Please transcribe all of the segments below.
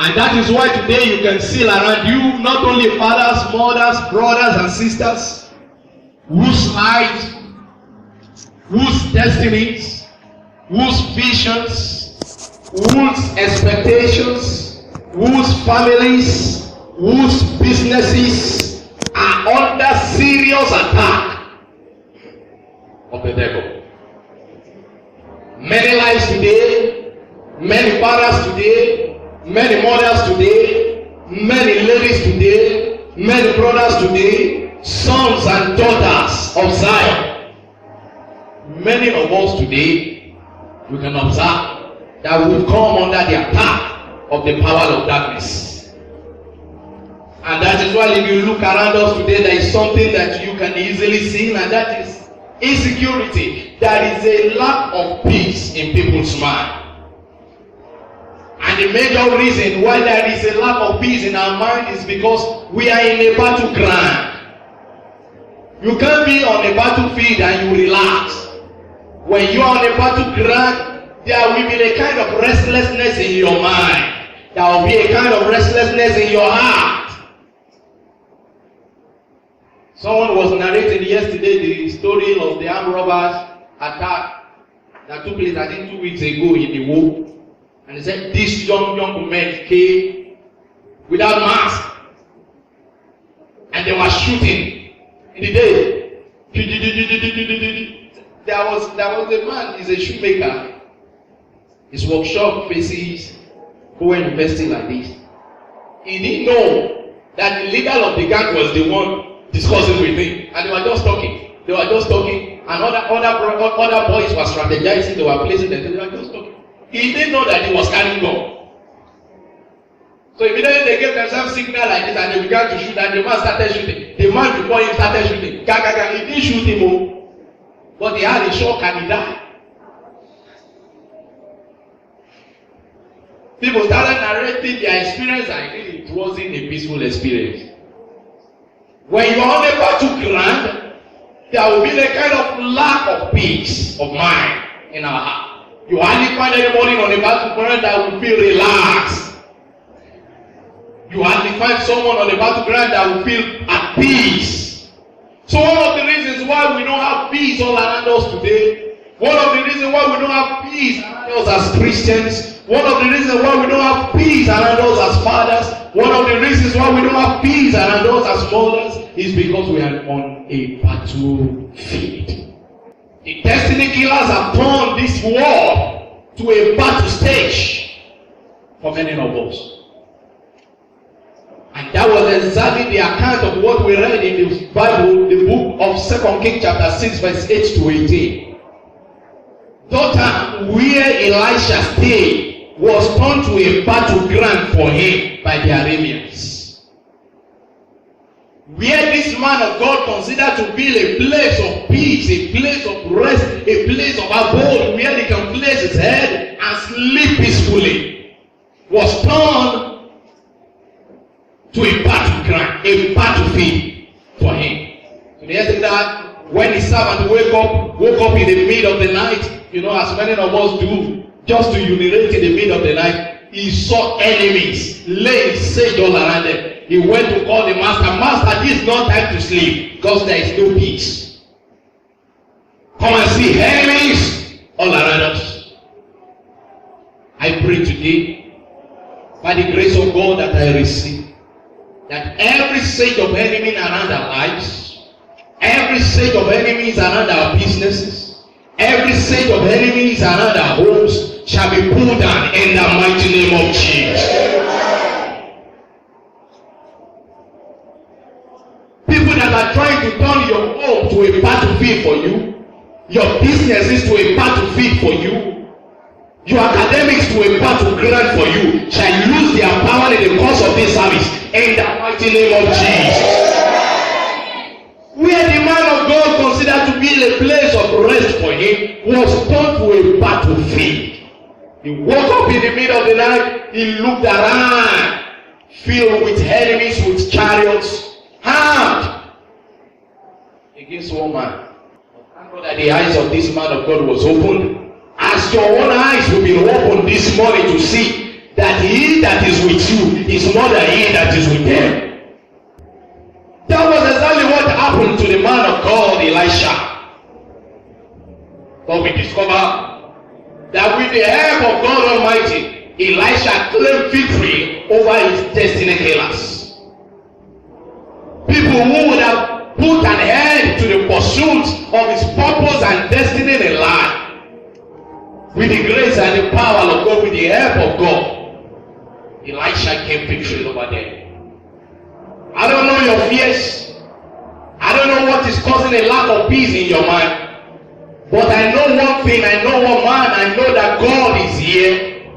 And that is why today you can see around you not only fathers, mothers, brothers, and sisters whose lives, whose destinies, whose visions, whose expectations, whose families, whose businesses are under serious attack of the devil. Many lives today, many fathers today, many mothers today, many ladies today, many brothers today, sons and daughters of Zion. Many of us today, we can observe that we come under the attack of the power of darkness. And that is why if you look around us today, there is something that you can easily see, and that is insecurity. There is a lack of peace in people's mind. And the major reason why there is a lack of peace in our mind is because we are in a battleground. You can't be on a battlefield and you relax. When you are on a battleground, there will be a kind of restlessness in your mind. There will be a kind of restlessness in your heart. Someone was narrating yesterday the story of the armed robbers attack that took place, I think, 2 weeks ago in the war. And he said these young men came without mask. And they were shooting in the day. There was a man, he's a shoemaker. His workshop faces Cohen University like this. He didn't know that the leader of the gang was the one discussing with him. And they were just talking. And other boys were strategizing, they were placing them, they were just talking. He didn't know that he was carrying gun. So immediately they gave themselves signal like this and they began to shoot, and the man started shooting. The man before him started shooting. He didn't shoot him, but he had a shock and he died. People started narrating their experience, and it wasn't a peaceful experience. When you are on a battleground, there will be a kind of lack of peace of mind in our heart. You hardly find anybody on a battleground that will feel relaxed. You hardly find someone on the battleground that will feel at peace. So one of the reasons why we don't have peace all around us today, one of the reasons why we don't have peace around us as Christians, one of the reasons why we don't have peace around us as fathers, one of the reasons why we don't have peace around us as mothers is because we are on a battlefield. The destiny killers have turned this war to a battle stage for many of us. And that was exactly the account of what we read in the Bible, the book of 2 Kings chapter 6 verse 8 to 18. Dothan, where Elisha stayed, was turned to a battleground for him by the Arabians. Where this man of God considered to be a place of peace, a place of rest, a place of abode, where he can place his head and sleep peacefully, was turned to a battleground, a battlefield for him. So yesterday that when his servant woke up in the middle of the night, as many of us do, just to urinate in the middle of the night, he saw enemies laying siege all around them. He went to call the master. Master, this is not time to sleep because there is no peace. Come and see enemies all around us. I pray today, by the grace of God that I receive, that every siege of enemy around our lives, every siege of enemies around our businesses, every siege of enemies around our homes shall be pulled down in the mighty name of Jesus. People that are trying to turn your home to a battlefield for you, your businesses to a battlefield for you, your academics to a battleground for you, shall lose their power in the course of this service in the mighty name of Jesus. Where the man of God considered to be a place of rest for him was turned to a battlefield. He woke up in the middle of the night, he looked around, filled with enemies, with chariots, armed against one man. Thank God that the eyes of this man of God was opened. As your own eyes will be opened this morning to see that that he that is with you is more than he that is with them. That was exactly what happened to the man of God, Elisha. But we discover that with the help of God Almighty, Elisha claimed victory over his destiny killers. People who would have put an end to the pursuit of his purpose and destiny in life. With the grace and the power of God, with the help of God, Elisha came victory over them. I don't know your fears. I don't know what is causing a lack of peace in your mind. But I know one thing, I know one man, I know that God is here,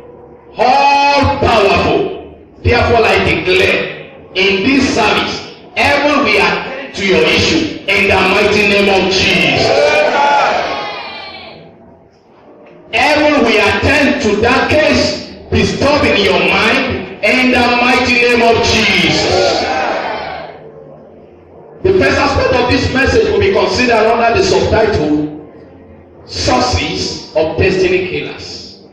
all powerful. Therefore I declare, in this service, heaven will attend to your issue in the mighty name of Jesus. Heaven will attend to that case disturbing your mind in the mighty name of Jesus. The first aspect of this message will be considered under the subtitle, Sources of Destiny Killers.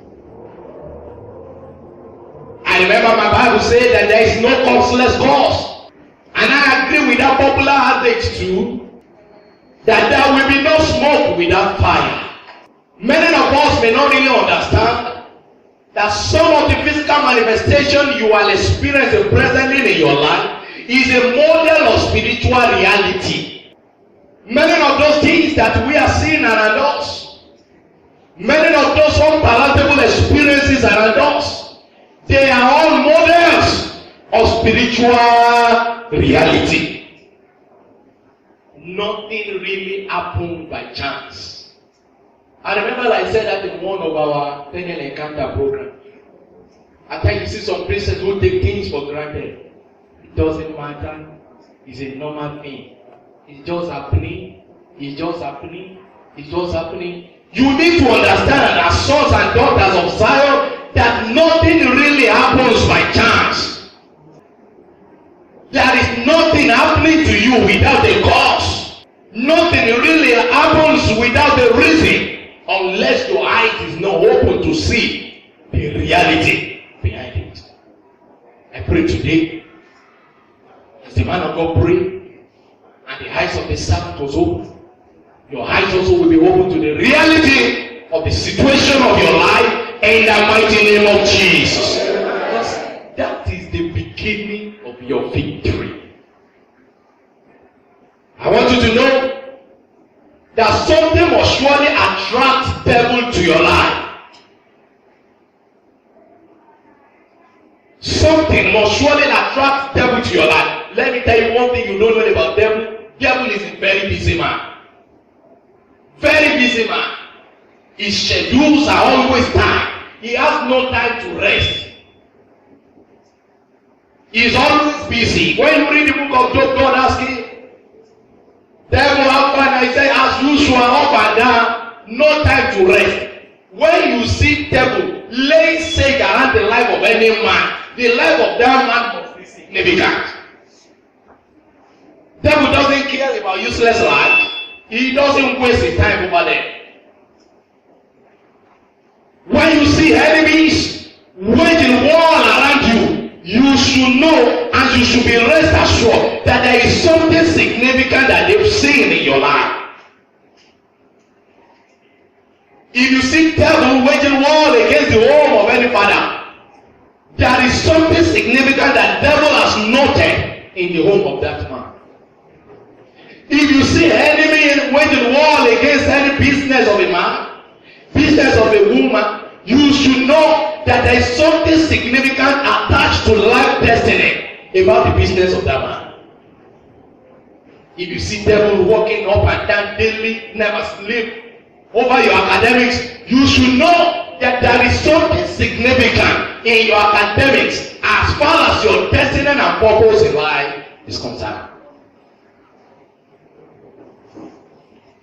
I remember my Bible said that there is no causeless cause. And I agree with that popular adage too, that there will be no smoke without fire. Many of us may not really understand that some of the physical manifestation you are experiencing presently in your life is a model of spiritual reality. Many of those things that we are seeing around us, many of those unpalatable experiences around us, they are all models of spiritual reality. Nothing really happened by chance. I remember I said that in one of our Daniel Encounter program. At times you see some Christians who take things for granted. It doesn't matter. It's a normal thing. It's just happening. It's just happening. It's just happening. You need to understand as sons and daughters of Zion that nothing really happens by chance. There is nothing happening to you without a cause. Nothing really happens without a reason, unless your eyes is not open to see the reality behind it. I pray today, as the man of God prayed, and the eyes of the servant was open, your eyes also will be open to the reality of the situation of your life in the mighty name of Jesus. Because that is the beginning of your victory. I want you to know that something must surely attract devil to your life. Something must surely attract devil to your life. Let me tell you one thing you don't know about devil. Devil is a very busy man. Very busy man. His schedules are always tight. He has no time to rest. He is always busy. When you read the book of Job, God asking, devil, how far? I say, as usual, up and down, no time to rest. When you see devil laying siege around the life of any man, the life of that man must be significant. Devil doesn't care about useless life. He doesn't waste his time over there. When you see enemies waging war around you, you should know and you should be rest assured that there is something significant that they've seen in your life. If you see devil waging war against the home of any father, there is something significant that devil has noted in the home of that man. If you see enemy waging war against any business of a man, business of a woman, you should know that there is something significant attached to life destiny about the business of that man. If you see devil walking up and down daily, never sleep, over your academics, you should know that there is something significant in your academics as far as your destiny and purpose in life is concerned.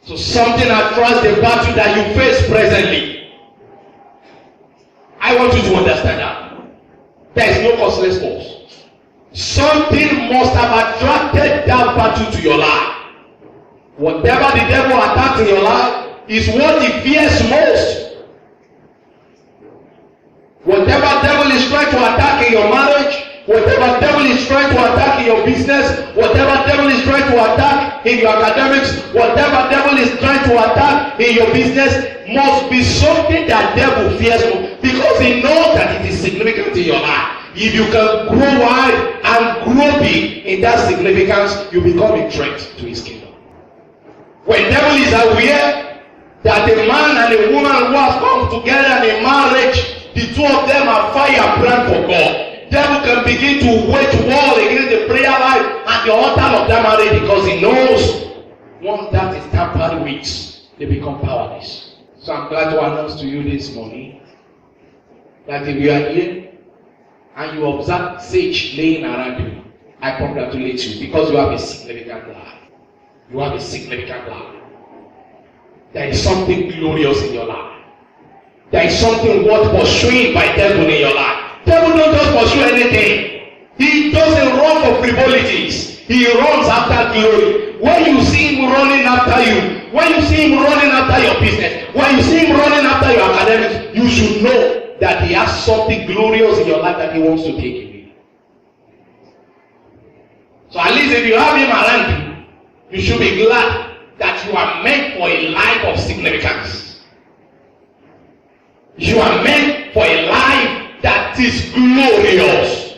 So something across the battle that you face presently. I want you to understand that. There is no causeless cause. Something must have attracted that battle to your life. Whatever the devil attacks in your life is what he fears most. Whatever devil is trying to attack Whatever devil is trying to attack in your business, whatever devil is trying to attack in your academics, whatever devil is trying to attack in your business must be something that devil fears because he knows that it is significant in your life. If you can grow wide and grow big in that significance, you become a threat to his kingdom. When devil is aware that a man and a woman who have come together in a marriage, the two of them are firebrand for God, devil can begin to wage war against the prayer life and the altar of that marriage because he knows once that is tampered with, they become powerless. So I'm glad to announce to you this morning that if you are here and you observe CHURCCH laying around you, I congratulate you because you have a significant life. You have a significant life. There is something glorious in your life. There is something worth pursuing by devil in your life. Devil don't just pursue anything. He doesn't run for frivolities. He runs after glory. When you see him running after you, when you see him running after your business, when you see him running after your academics, you should know that he has something glorious in your life that he wants to take away. So at least if you have him around you, you should be glad that you are meant for a life of significance. You are meant for a life that is glorious.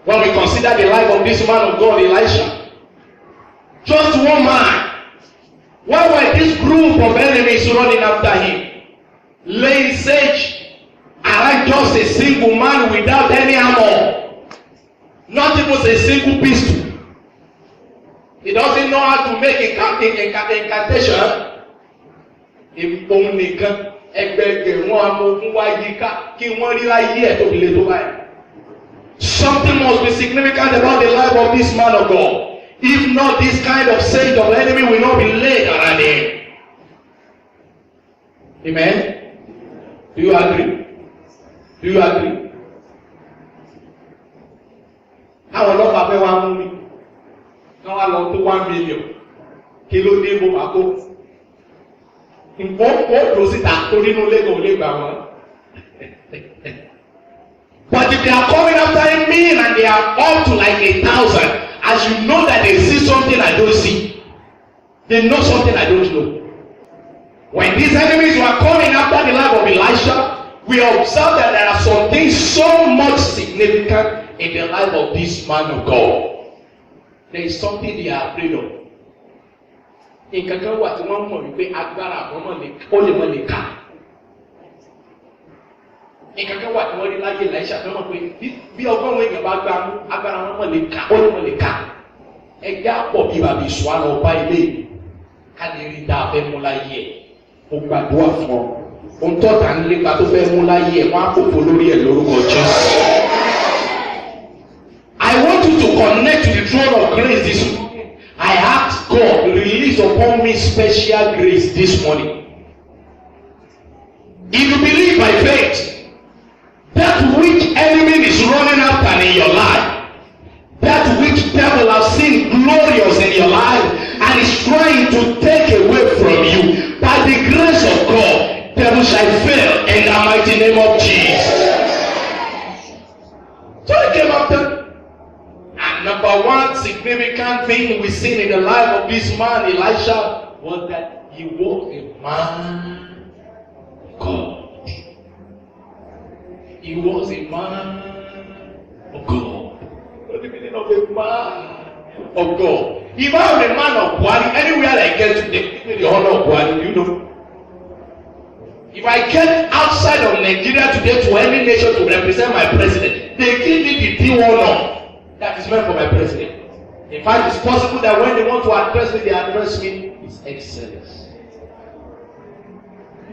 When we consider the life of this man of God, Elisha, just one man, why were this group of enemies running after him? Laying siege around just a single man without any armor, not even a single pistol. He doesn't know how to make incantation. Something must be significant about the life of this man of God. If not, this kind of siege of the enemy will not be laid around him. Amen? Do you agree? Do you agree? How a lot of people want me? Now I want to 1 million. Kilo de bo ako. In what does it actually no leg. But if they are coming after me and they are up to like 1,000, as you know that they see something I don't see, they know something I don't know. When these enemies were coming after the life of Elisha, we observe that there are some things so much significant in the life of this man of God. There is something they are afraid of. In kankan wa ti wọ́n mọ̀ wípé agbára àwọn ó lè mọ̀ lè kà. In kankan wa ti wọ́n rí láyé Elisha tó mọ̀ pé bí ọgọ́rùn-ún èèyàn bá gbá mú agbára wọn mọ̀ lè kà ó lè mọ̀ lè kà. Ẹgbẹ́ àpọ̀ bí bàbá ìṣọ́ àlọ́ ọba ilé ká lè rí dáa fẹ́ mú láyé ẹ̀. Mo gbàdúrà fún ọ. Ohun tó tà ń lépa tó fẹ́ mú láyé ẹ̀ wọ́n á fòfò lórí ẹ̀ lórúkọ Jésù. I want you to connect to the throne of grace this morning. I ask God to release upon me special grace this morning. If you believe by faith, that which enemy is running after in your life, that which devil has seen glorious in your life and is trying to take away from you, by the grace of God, devil shall fail in the mighty name of Jesus. So he came after. And number one significant thing we see in the life of this man, Elisha, was that he was a man of God. He was a man of God. What's the meaning of a man of God? If I am a man of God, anywhere I get to, they give me the honor of God, you know. If I get outside of Nigeria today to any nation to represent my president, they give me the due honor that is meant for my president. In fact, it's possible that when they want to address me, they address me His Excellency.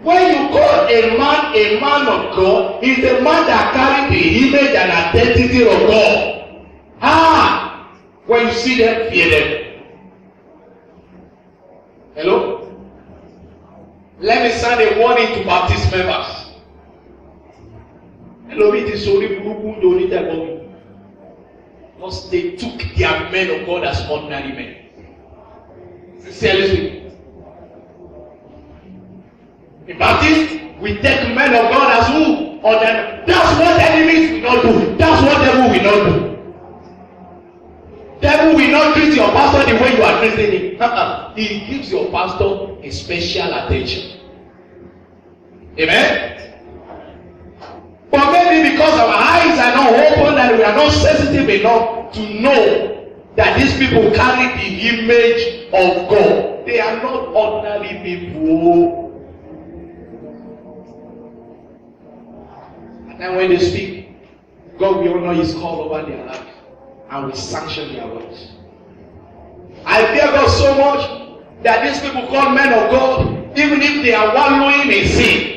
When you call a man of God, he's a man that carries the image and identity of God. When you see them, fear them. Hello? Let me send a warning to Baptist members. Hello, it is sorry, don't need that. Because they took their men of God as ordinary men. Sincerely speaking. In Baptist, we take men of God as who? Ordinary. That's what enemies will not do. That's anything. He gives your pastor a special attention. Amen? But maybe because our eyes are not open and we are not sensitive enough to know that these people carry the image of God. They are not ordinary people. And then when they speak, God will honor His call over their life and will sanction their words. I fear God so much that these people called men of God, even if they are wallowing in sin,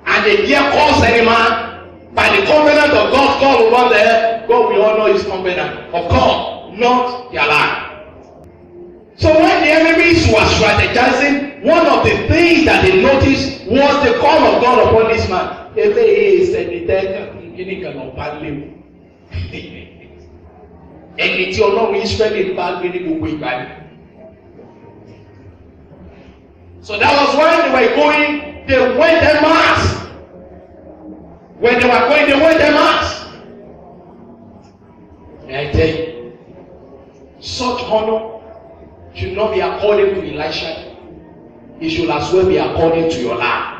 and they dare cause any man, by the covenant of God called over there, God will honor His covenant. Of course, not their life. So when the enemies were strategizing, one of the things that they noticed was the call of God upon this man. Ẹni tí Ọlọ́run Ísírẹ́lì bá gbé ní gbogbo ìgbà ni. So that was when they were going, they went en masse. When they were going, they went en masse. May I tell you, such honor should not be according to Elisha. It should as well be according to your life.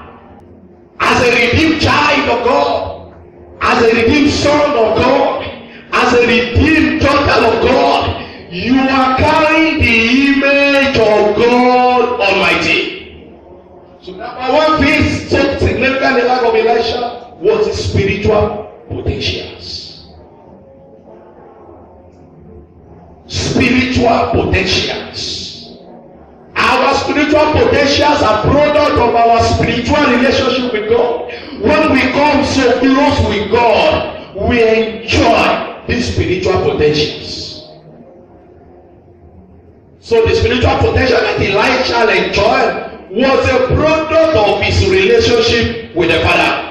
As a redeemed child of God, as a redeemed son of God, as a redeemed daughter of God, you are carrying the image of God Almighty. So number one thing so significant in the life of Elisha was his spiritual potentials. Spiritual potentials. Our spiritual potentials are product of our spiritual relationship with God. When we come so close with God, we enjoy these spiritual potentials. So the spiritual potential that Elisha enjoyed was a product of his relationship with the Father.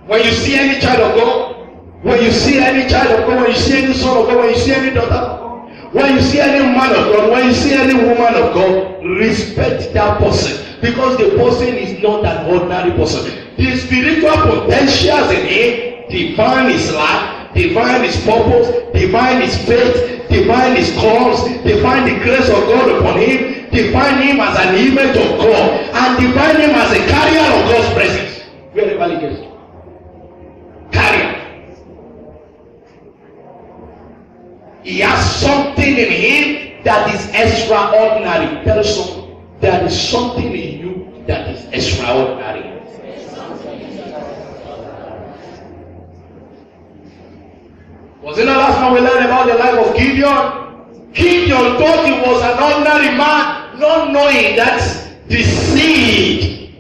When you see any child of God, when you see any child of God, when you see any son of God, when you see any daughter of God, when you see any man of God, when you see any woman of God, respect that person, because the person is not an ordinary person. The spiritual potentials in him define his life, define his purpose, define his faith, define his cause, define the grace of God upon him, define him as an image of God, and define him as a carrier of God's presence. Wherever he gets to. Carrier. He has something in him that is extraordinary. Tell someone, there is something in you that is extraordinary. Was it not last time we learned about the life of Gideon? Gideon thought he was an ordinary man, not knowing that the seed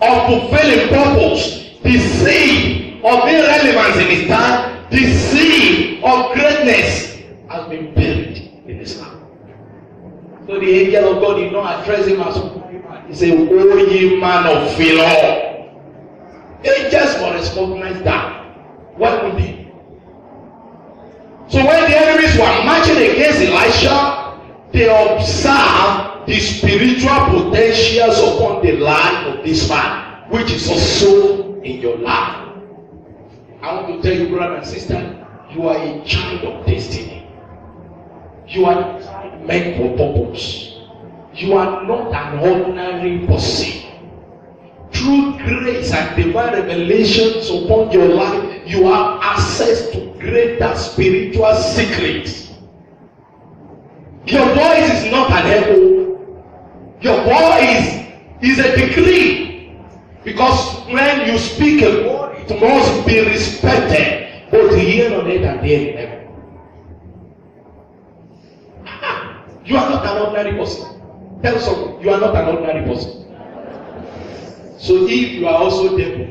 of fulfilling purpose, the seed of being relevant in his time, the seed of greatness has been buried in his life. So the angel of God did not address him as a man. He said, "O ye man of Philor." Angels must recognize that. What would they? So when the enemies were marching against Elisha, they observed the spiritual potentials upon the life of this man, which is also in your life. I want to tell you, brother and sister, you are a child of destiny. You are meant for purpose. You are not an ordinary person. Through grace and divine revelations upon your life, you have access to greater spiritual secrets. Your voice is not an echo. Your voice is a decree. Because when you speak a word, it must be respected, both here on earth and there in heaven. You are not an ordinary person. Tell someone, you are not an ordinary person. So if you are also devil,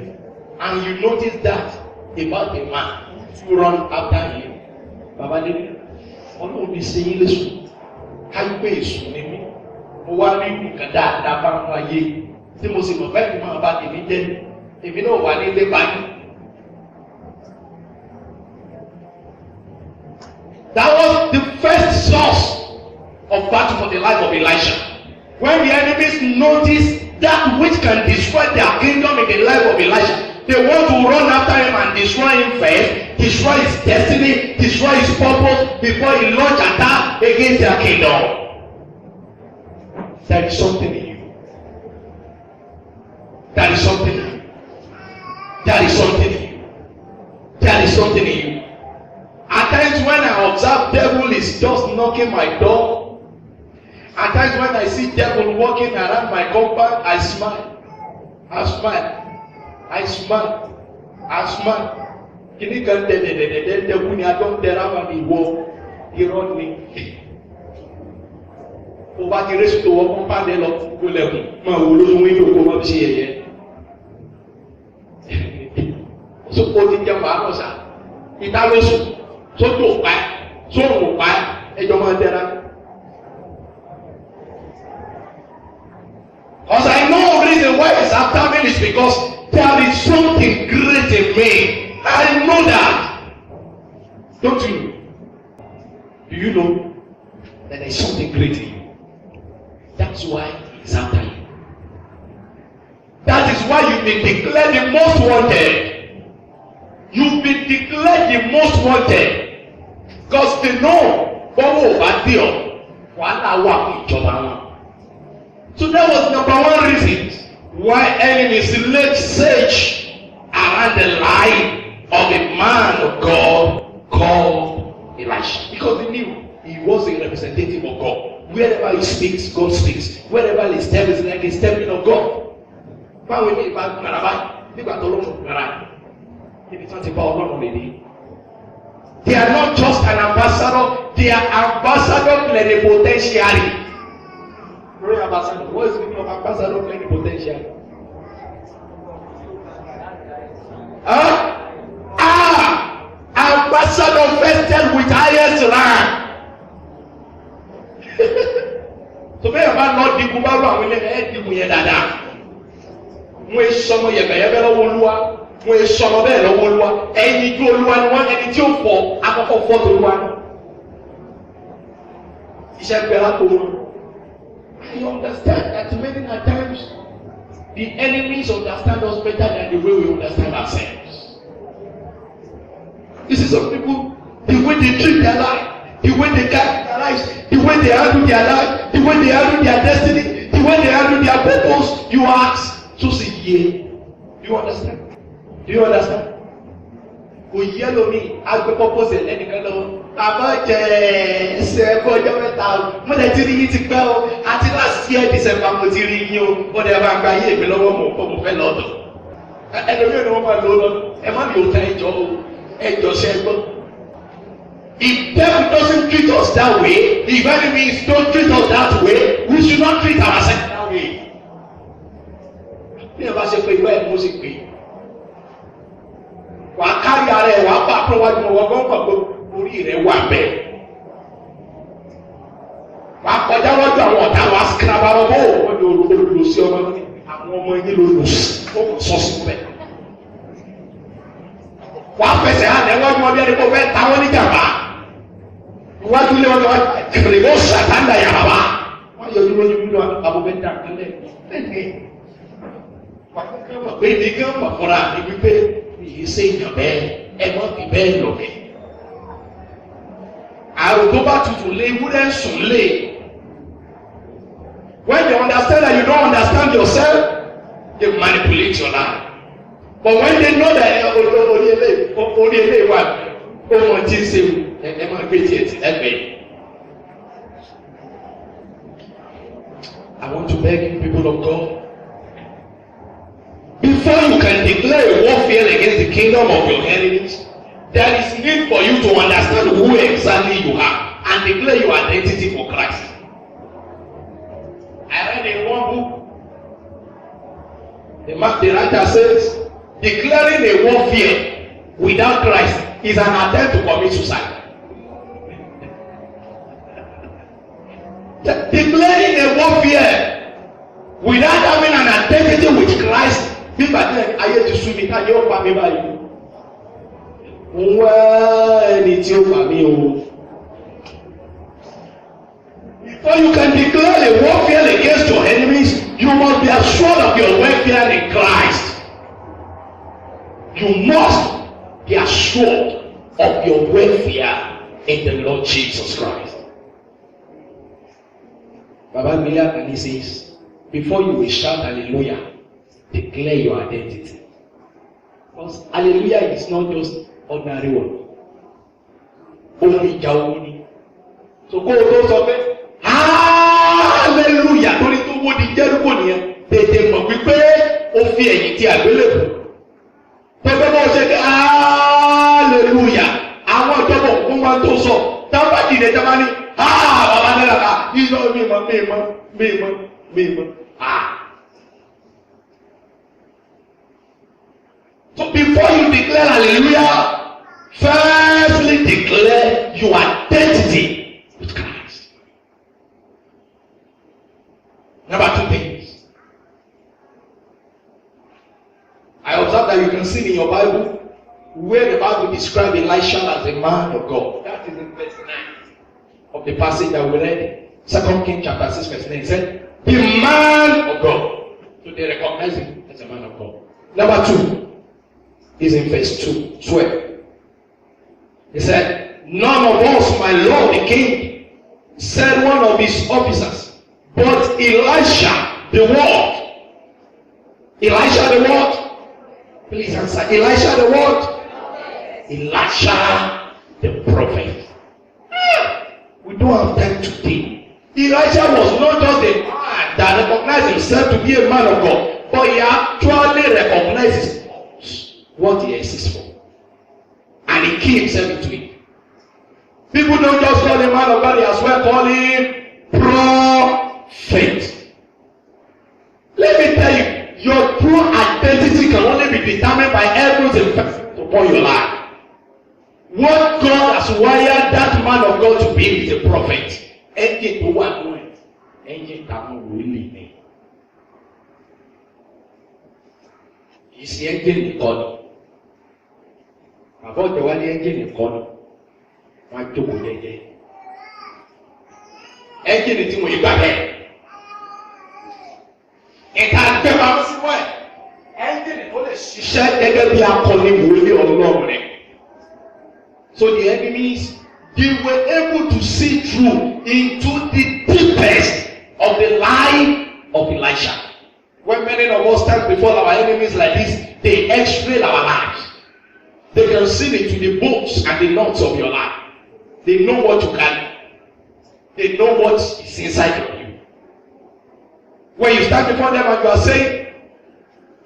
and you notice that about a man, you run after him. Baba David, Ọlọ́run bí ṣe yín léṣu, káyipé èṣù ni mí. Mo wá rí nǹkan dáadáa bá ń wáyé. Tí mo sì mọ̀ bẹ́ẹ̀ ni máa bá tèmi jẹ́, èmi náà wà nílé báyìí. That was the first source of battle for the life of Elisha. When the enemies noticed that which can destroy their kingdom in the life of Elisha, They want to run after him and destroy him first, destroy his destiny, destroy his purpose before he launch attack against their kingdom. There is something in you. There is something in you. There is something in you. There is something in you. At times when I observe devil is just knocking my door. At times when I see devil walking around my compound, I smile. I smile. I smile. I smile. Kini kan de kuni adon dera ni wo irọ́ ni. O bá ti resu to wo compound lọ ko lekun ma wo lójú window ko ma ṣe yẹ̀yẹ́. So o ti jẹ ma ko sa. Ita lo sùn. So to pa. So ro pa. Ẹjọ́ ma dera. Because I know the reason why it's after me is because there is something great in me. I know that. Don't you? Do you know that there is something great in you? That's why it's after you. That is why you've been declared the most wanted. You've been declared the most wanted. Because they know so that was number one reason why enemies laid siege around the life of a man of God called Elisha. Because they knew he was a representative of God. Wherever he speaks, God speaks. Wherever he steps, it's like he's stepping of God. They are not just an ambassador, they are ambassador plenipotentiary. Ambassador. What is the meaning of ambassador plenipotentiary? Ambassador vested with highest rank. So bẹ́ẹ̀ bá lọ dìbò bá lọ àwọn ilé ẹ̀ dìbò yẹn dáadáa. Wọ́n ẹ sọmọ yẹ̀bẹ̀yẹ̀bẹ̀ lọ́wọ́ Olúwa. Wọ́n ẹ sọmọ bẹ́ẹ̀ lọ́wọ́ Olúwa. Ẹyin ju Olúwa ni wọ́n ẹni tí ó fọ akọ́kọ́ fọ́ tó Olúwa náà. Iṣẹ́ gbẹ lápò wọn. I understand that many times the enemies understand us better than the way we understand ourselves. This is some people, the way they treat their life, the way they guide their lives, the way they handle their life, the way they handle their destiny, the way they handle their purpose. You ask, so say, yeah. Do you understand? Do you understand? Kò yẹ lómi agbẹ purpose ẹ lẹ́nìkan lọ́wọ́. Bàbá jẹ ẹsẹ̀ ẹ̀kọ́ ọjọ́ mẹ́ta o. Mo lè ti rí yín ti pẹ́ o. Àti last year December mo ti rí yín o. Mo lè bá gba yé mi lọ́wọ́ mo fẹ́ lọ́dọ̀. Ẹlòmíràn ni wọ́n máa lò ó lọ. Ẹ má lò ó ta ẹjọ́ o. Ẹjọ́ ṣẹ́ gbọ́. If devil doesn't treat us that way, if enemies don't treat us that way, we should not treat ourselves that way. Bí ẹ bá ṣe pé ìwé ẹ̀ mo sì pè é. Wàá kárí ara ẹ̀ wàá bá àpọ̀wájú ọwọ́ gbọ́ngbọ̀n pé orí rẹ̀ wà bẹ́ẹ̀. Wàá kọjá lọ́jọ́ àwọn ọ̀tá wàá sikiraba ọmọ wọ́n ní olùlọ́sí ọmọ ní àwọn ọmọ yín ló lò ó kò sọ sí bẹ́ẹ̀. Wàá fẹsẹ̀ hàn ẹ̀wọ́n ní ọdún ẹni kó fẹ́ ta wọ́n ní jàmbá. Iwájú ilé wọn lọ́wọ́ kìrì ó sàtàndà yàrá. Wọ́n yọ ojú lójú nínú àbọ̀ bẹ́ẹ̀ dà kílẹ̀. Wàá pé ní gán wà fúnra ní wípé yìí ṣe èèyàn bẹ́ẹ̀ ẹ mọ́ fi bẹ́ẹ̀ lọ bẹ́ẹ̀. Àrùn tó bá tutù lé ewúrẹ́ sùn lé. When they understand that you don't understand yourself, they manipulate your life. But when they know that orí ilé wà ọmọ tí ń ṣe ẹ máa gbé tiẹ̀ tì lẹ́gbẹ̀ẹ́. I want to beg you, people of God. Before you can declare a warfare against the kingdom of your enemies, there is need for you to understand who exactly you are and declare your identity for Christ. I read in one book, the writer says, declaring a warfare without Christ is an attempt to commit suicide. Declaring a warfare without having an identity with Christ, nígbà tí ayé ti sú mi ká ní ó pa mí báyìí. Mo wá ẹni tí ó pa mí o. Before you can declare a warfare against your enemies, you must be assured of your welfare in Christ. You must be assured of your welfare in the Lord Jesus Christ. Baba Miller and he says, before you will shout hallelujah, declare your identity. Because hallelujah is not just ordinary word. Only Jawuni. So go to something. Hallelujah. Torí tó wó di Jẹ́ríkò nìyẹn. Tètè mọ̀ wípé ó fi ẹ̀yìn tí àgbélébùú. Pẹ̀pẹ́ bá ṣe ké hallelujah. Àwọn ìjọba òkú máa tó sọ. Tábà dìde tábà ní bàbá nílà ká ìjọ mímọ́. So before you declare hallelujah, firstly declare your identity with Christ. Number 2 things. I observe that you can see in your Bible where the Bible describes Elisha as a man of God. That is in verse 9 of the passage that we read. 2 Kings chapter 6 verse 9. It said, the man of God. So they recognize him as a man of God. Number 2 is in verse 12. He said, none of us, my lord the king, said one of his officers, but Elisha the what? Elisha the what? Please answer. Elisha the what? Elisha the prophet. We don't have time today. Elisha was not just a man that recognized himself to be a man of God, but he actually recognizes what he exists for. And he keyed himself into it. People don't just call him man of God, they as well call him prophet. Let me tell you, your true identity can only be determined by heaven's effect upon your life. What God has wired that man of God to be is a prophet. Engine to one point. Engine that will really need. Is the engine in God? About the one engine in God. Wọ́n jókòó jẹ́jẹ́. Ẹ́ńjìnì tí mo yí gbà bẹ́ẹ̀. Ìka àgbẹ̀wò àwọn símọ́ ẹ̀. Ẹ́ńjìnì tó lè ṣiṣẹ́ gẹ́gẹ́ bí akọni wòlé ọlọ́run rẹ̀. So the enemies, they were able to see through into the deepest of the life of Elisha. When many of us stand before our enemies like this, they x-ray our lives. They can see into the bolts and the nuts of your life. They know what you carry. They know what is inside of you. When you stand before them and you are saying,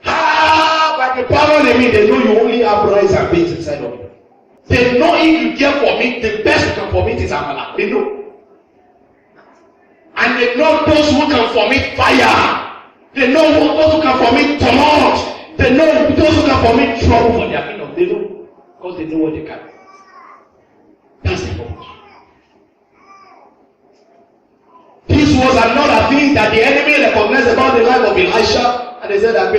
by the power in me, they know you only have rice and beans inside of you. They know if you care for me, the best you can for me is amala. They know. And they know those who can for me fire. They know those who can for me tumult. They know those who can for me trouble for their kingdom. They know. Because they know what they can. That's the point. This was another thing that the enemy recognized about the life of Elisha, and they said that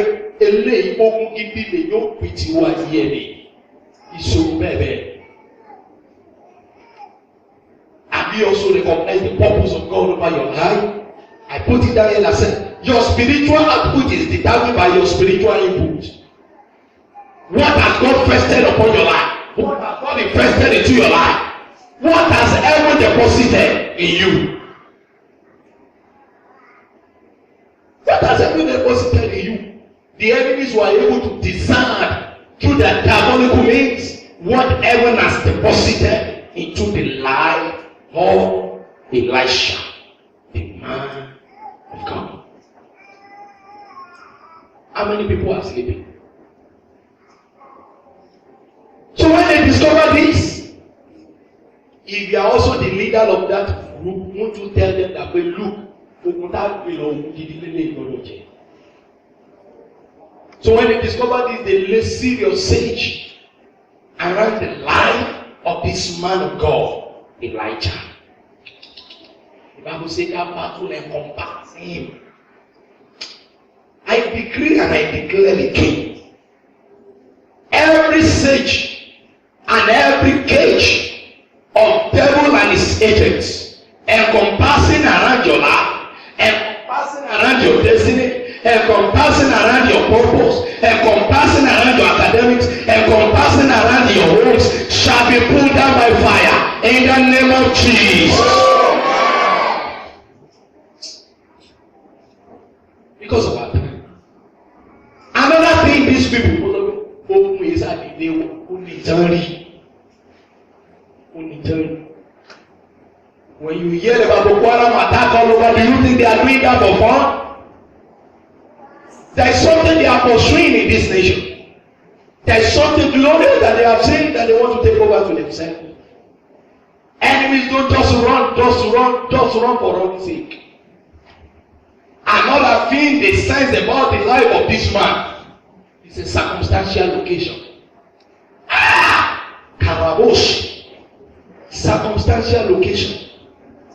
have you also recognized the purpose of God over your life? I put it down here and I said, your spiritual output is determined by your spiritual input. What has God vested upon your life? What has God invested into your life? What has heaven deposited in you? What has heaven deposited in you? The enemies were able to discern through their diabolical means what heaven has deposited into the life of Elisha, the man of God. How many people are sleeping? So when they discover this, if you are also the leader of that group, won't you tell them that, well, look, so when they discover this, they lay serious siege around the life of this man of God, Elijah. The Bible says that battle encompasses him. I decree and I declare again, every siege and every cage of devil and his agents encompassing around your life, encompassing around your destiny, encompassing around your purpose, encompassing around your academics, name of Jesus. Because of our time. Another thing these people is that they only when you hear about Boko Haram attack all over, do you think they are doing that for fun? There is something they are pursuing in this nation. There is something glorious that they have seen that they want to take over to themselves. Enemies don't just run for running sake. Another thing they sense about the life of this man is a circumstantial location. Karabosh. Circumstantial location.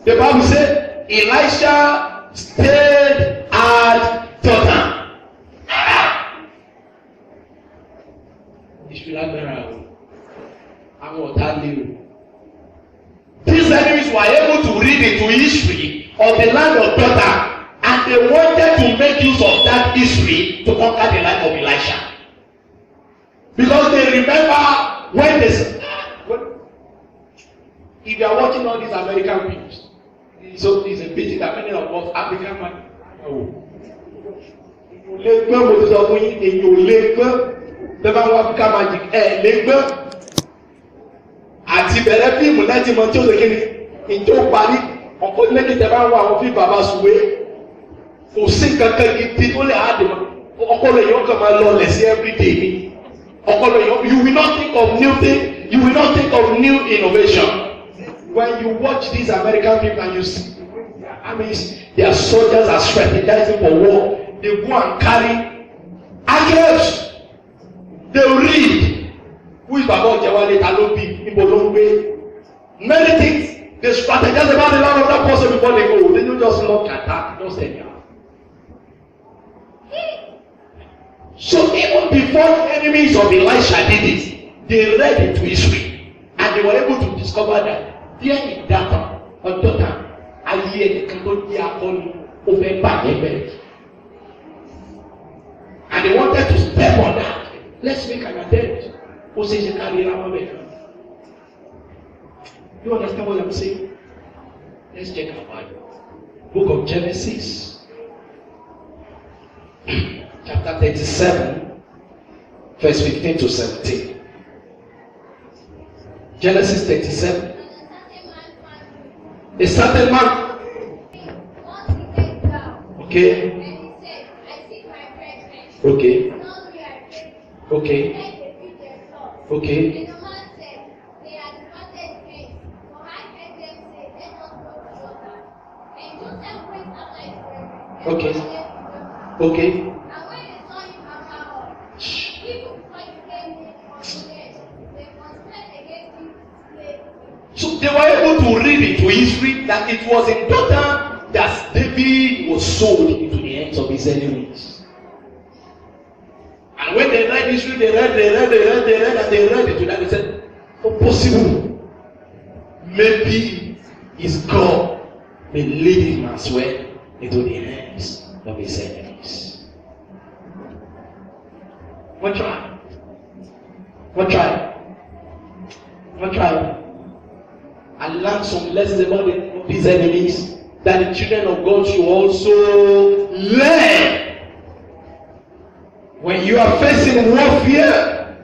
The Bible said Elisha stayed at Dothan. These enemies were able to read into history of the land of Dothan, and they wanted to make use of that history to conquer the life of Elisha. Because they remember when they if you are watching all these American films, so it's a pity that many of us African men African magic àti bẹ̀rẹ̀ fíìmù láti mọ tí ó ṣe kíni ìjọ parí ọ̀pọ̀ méjì tẹ̀ bá ń wá àwọn fíìmù bàbá Sùwé kò sí kankan gidi tó lè há dìmọ̀ ọpọlọ yìí ó kàn máa lọ lẹ̀ sí everyday ni ọpọlọ yìí you will not think of new thing, you will not think of new innovation. When you watch these American people and you see their soldiers are strategizing for war, they go and carry archers. They read who is Baba Ojewale Talobi Ibolongbe. Many things they strategize about the land of that person before they go. They don't just look at that, just anyhow. So even before the enemies of Elisha did it, they read into history and they were able to discover that there in Dothan or Dothan, ayé ẹnìkan tó di akọni ó fẹ́ bàjẹ́ bẹ́ẹ̀. And they wanted to step on that. Let's make an attempt. Ó ṣe ṣe kárí ra wọn bẹ́ẹ̀. You understand what I'm saying? Let's check our Bible. Book of Genesis, chapter 37, verse 15 to 17. Genesis 37. A certain man. Okay. Okay. Okay. Okay. Okay. Okay. So they were able to read into history that it was in Dothan that David was sold into the hands of his enemies. And when they read history, they read, and they read it to them. They said, "Oh, possible. Maybe his God may lead him as well into the hands of his enemies." One try. One try. One try. I learned some lessons about these enemies that the children of God should also learn. When you are facing warfare,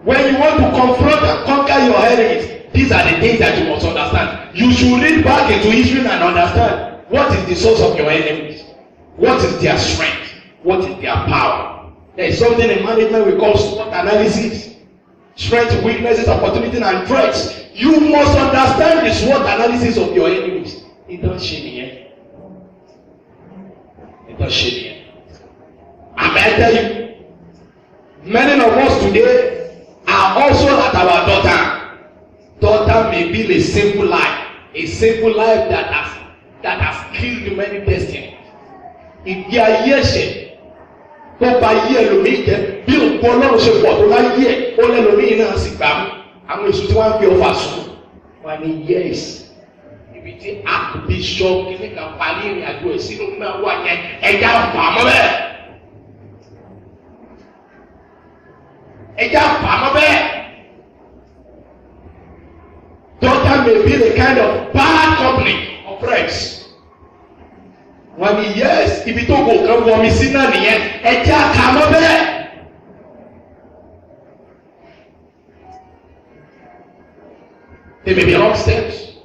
when you want to confront and conquer your enemies, these are the things that you must understand. You should read back into history and understand what is the source of your enemies, what is their strength, what is their power. There is something in management we call SWOT analysis. Strengths, weaknesses, opportunities, and threats. You must understand the SWOT analysis of your enemies. It don't shame me. It don't shame me. I tell you, many of us today are also at our daughter. Daughter may be a simple life that has killed many destinies. Ìgbé ayé ẹ̀ṣẹ̀ tó bá yí ẹlòmíì jẹ́ bí òkú Ọlọ́run ṣe pọ̀ tó láyé ẹ̀ ó lẹ́lòmíì náà sì gbà mú àwọn èso tí wọ́n á fi ọfà sùn wọ́n ní yes ibi tí archbishop kìíní kan parí ìrìn àjò ẹ̀ sínú náà wà yẹn ẹja fà mọ́ bẹ́ẹ̀ ẹja fà mọ́ bẹ́ẹ̀ daughter may be the kind of bad company of friends. When he yes, if you don't go come for me, see none yet, and just come over there. They may be wrong steps,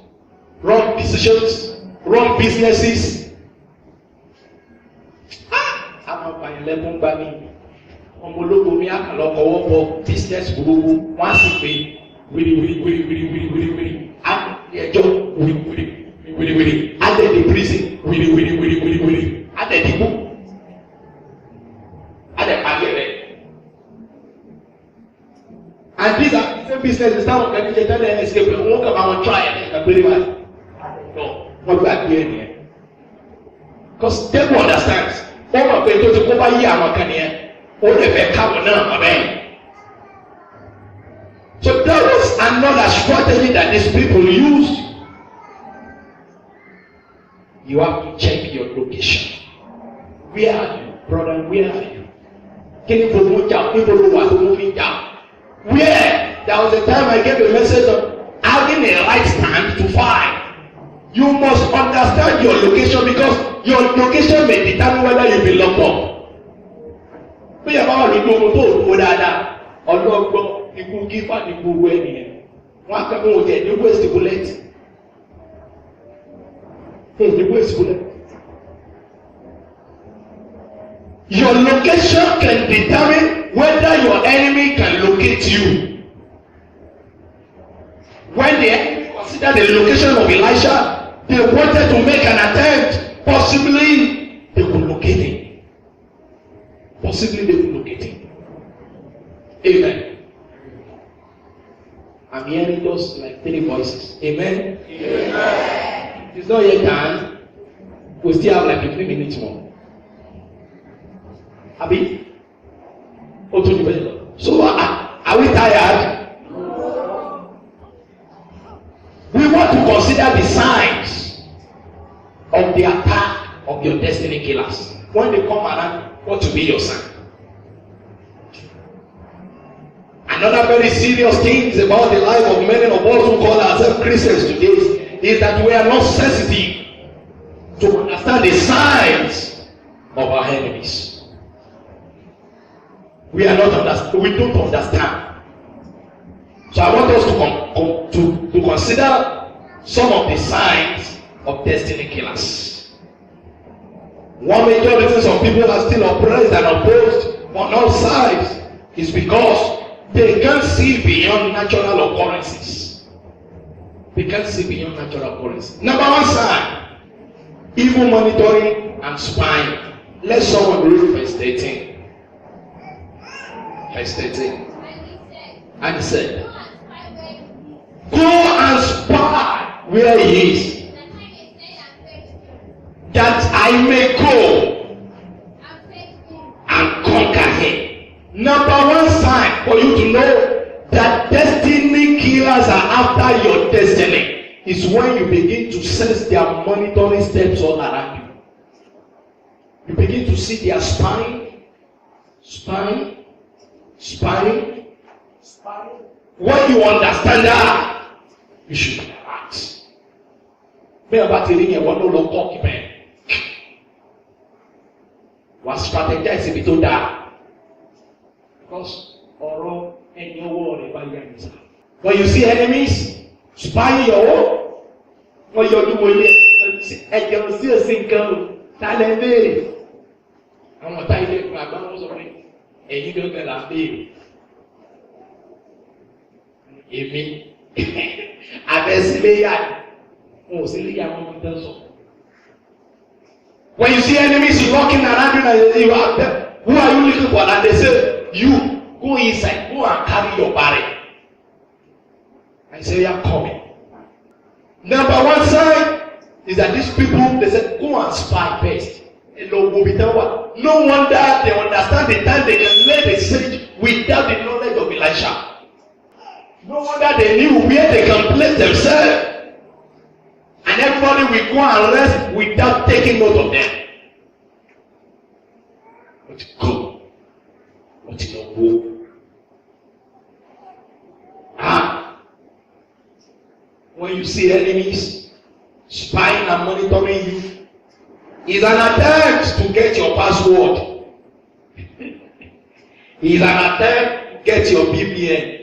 wrong decisions, wrong businesses. I'm not buying lemon bunny. I'm going to go to a business group. Once a week, really. And the job, really. And then the prison, really. And then the book. And then and these are the same businesses that are going to get an escape. We won't come and try it. No, what we are doing here. Because they will understand. All of them to go by here, I'm all the back cover now, amen. So that was another strategy that these people used. You have to check your location. Where are you, brother? Where are you? Can you promote down? People who are moving down. Where? There was a time I gave a message of having a right stand to fight. You must understand your location because your location may determine whether you will lock up. Bí ẹ bá wà lójú ogun tó òdúgbò dáadáa, ọlọ́gbọ́n ikú gífà ní gbogbo ènìyàn. Wọ́n á kẹ́kọ̀ọ́ òjò ní waste bullet. Ní waste bullet. Your location can determine whether your enemy can locate you. When the enemy considered the location of Elisha, they wanted to make an attempt. Possibly they could locate him. Possibly they could locate him. Amen. I'm hearing just like 3 voices. Amen. Amen. It's not yet done. We still have like 15 minutes more. Abi? So are we tired? We want to consider the signs of the attack of your destiny killers. When they come around, what to be your sign? Another very serious thing is about the life of many of us who call ourselves Christians today is that we are not sensitive to understand the signs of our enemies. We are not understand. We don't understand. So I want us to consider some of the signs of destiny killers. One major reason some people are still oppressed and opposed on all sides is because they can't see beyond natural occurrences. They can't see beyond natural occurrences. Number one sign, evil monitoring and spying. Let someone read verse 13. Verse 13. And he said, go and spy where he is, that I may go and conquer him. Number one sign for you to know that destiny killers are after your destiny is when you begin to sense their monitoring steps all around you. You begin to see their spying. When you understand that, you should act. Be about to ring one no talk, man. Was strategize if you that. Because or any war when you see enemies spying your own, what you're doing, and you see a single talent. I'm not tired of my bones of it. And you don't get that big. Èmi abẹ́síléyà wọn ò sí léyà wọn kò tẹ́ sọ. When you see enemies walking around you and you are there, who are you looking for? And they say, you go inside, go and carry your barrel. I say, you are coming. Number one sign is that these people, they say, go and spy first. No wonder they understand the time they can lay the siege without the knowledge of Elisha. No wonder they knew where they can place themselves. And everybody will go and rest without taking note of them. But go. But you don't go. when you see enemies spying and monitoring you, is an attempt to get your password. Is an attempt to get your BBN.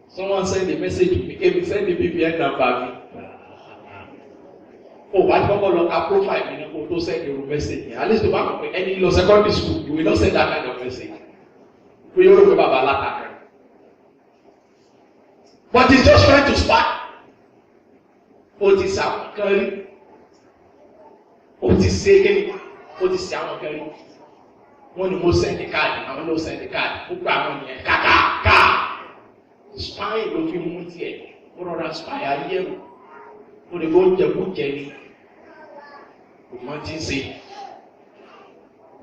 Someone sent a message to me. If you send the BBN number, oh, what people look at profile, you know, to send you a message. At least to back any low secondary school, you will not send that kind of message. We don't remember that. But he's just trying to spy. What is happening? What is saying? What is happening? When you send the card, I will send the card. Who come here? Kaka. Spy will be moved here. What are spy here? Who they go to the book Jenny? Who want to say?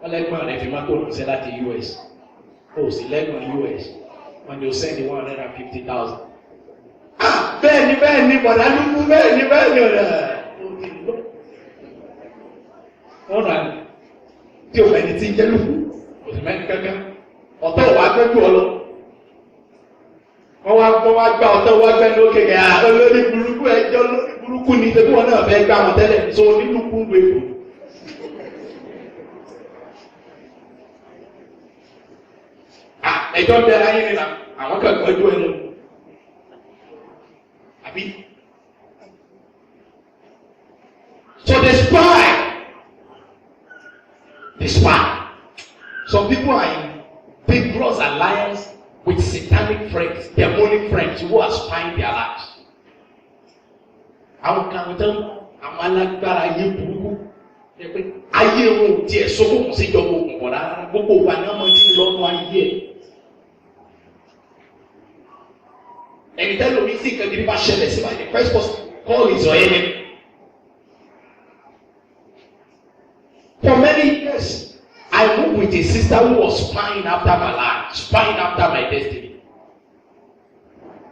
I like man if you want to sell that to US. Oh, select on US. When you send the 150,000. Ah, Benny, but I don't know Benny. Hold on. Tí o fẹ́ ní tí ń jẹ́ lùkù, kò sì mẹ́ni kankan. Ọ̀tọ̀ wa gbẹ́jú ọ lọ. Wọ́n wá gbá ọ̀tọ̀ wa gbẹ́ lókè kẹ́ olórí burúkú ẹjọ́ lórí burúkú ni ṣe bí wọn náà fẹ́ gbá wọn tẹ́lẹ̀ so onílùkù ń wéwò. Ẹjọ́ bẹ̀rẹ̀ ayé nìlà àwọn kan gbẹ́jú ẹ lọ. Àbí? So they spy. They spy. Some people are in big close alliance with satanic friends, demonic friends who are spying their lives. Àwọn kan tán àwọn alágbára ayé burúkú ayé wọn ò tiẹ̀ sọ́kò kò sí ìjọba òkùnkùn rárá gbogbo wa ní ọmọ tí lọ́nu ayé ẹ̀. Ẹni tẹ́lẹ̀ omi sí nǹkan gidi bá ṣẹlẹ̀ sí wa the first person call is your enemy. For many years, I moved with a sister who was spying after my life, spying after my destiny.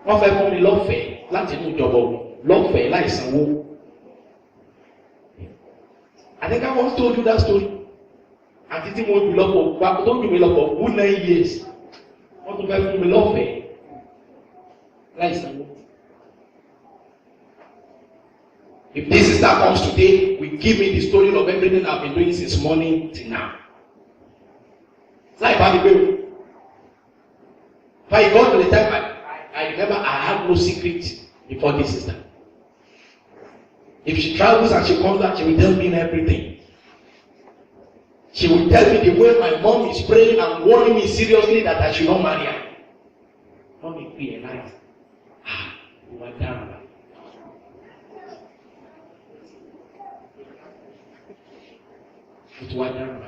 Wọ́n fẹ́ fún mi lọ́fẹ̀ẹ́ láti inú ìjọba lọ́fẹ̀ẹ́ láìsanwó. I think I once told you that story. Àti tí mo jù lọ́pọ̀ gbà tó jù mí lọ́pọ̀ good 9 years. Wọ́n tún fẹ́ fún mi lọ́fẹ̀ẹ́ láìsanwó. If this sister comes today, will give me the story of everything I've been doing since morning till now. Like by the way, by God, by the time I remember, I had no secret before this sister. If she travels and she comes back, she will tell me everything. She will tell me the way my mom is praying and warning me seriously that I should not marry her. Mommy, be a liar. You are down. It was down.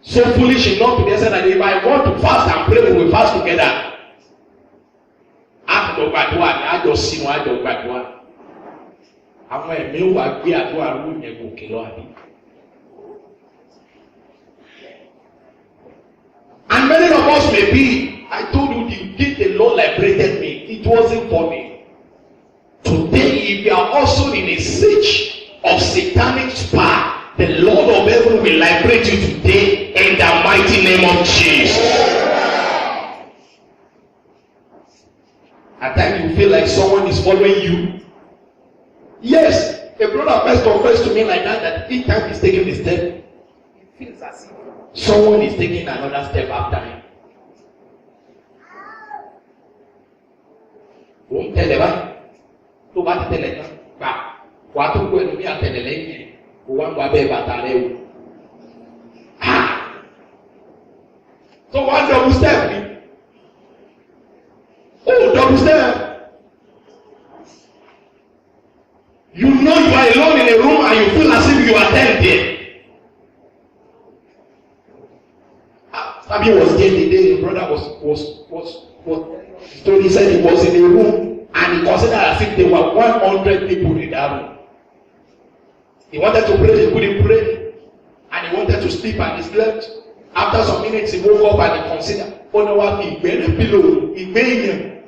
So foolish enough to the extent that if I want to fast and pray, we will fast together. Àjọ gbàdúrà ni àjọ sínú àjọ gbàdúrà. Àwọn ẹ̀mí wà gbé àdúrà rú yẹn gòkè lọ àbí. And many of us may be, I told you, the day the Lord liberated me, it wasn't for me. Today, if you are also in a siege of satanic spy, the Lord of heaven will liberate you today in the mighty name of Jesus. At times you feel like someone is following you. Yes, a brother first confessed to me like that each time he's taking a step, it feels as if someone is taking another step after him. Wọ́n tẹ̀lé báyìí tó bá ti tẹ̀lé náà gbà wàá tó gbọ́ ẹnu bí àtẹ̀lé lẹ́yìn yẹn. One wabe batare. So one double step. Oh, double step. You know you are alone in a room and you feel as if you are there. Sabi was there the day the brother was told he said he was in a room and he considered as if there were 100 people in that room. He wanted to pray, he couldn't pray. And he wanted to sleep and he slept. After some minutes, he woke up and he considered, oh no, what he made a pillow, he made him.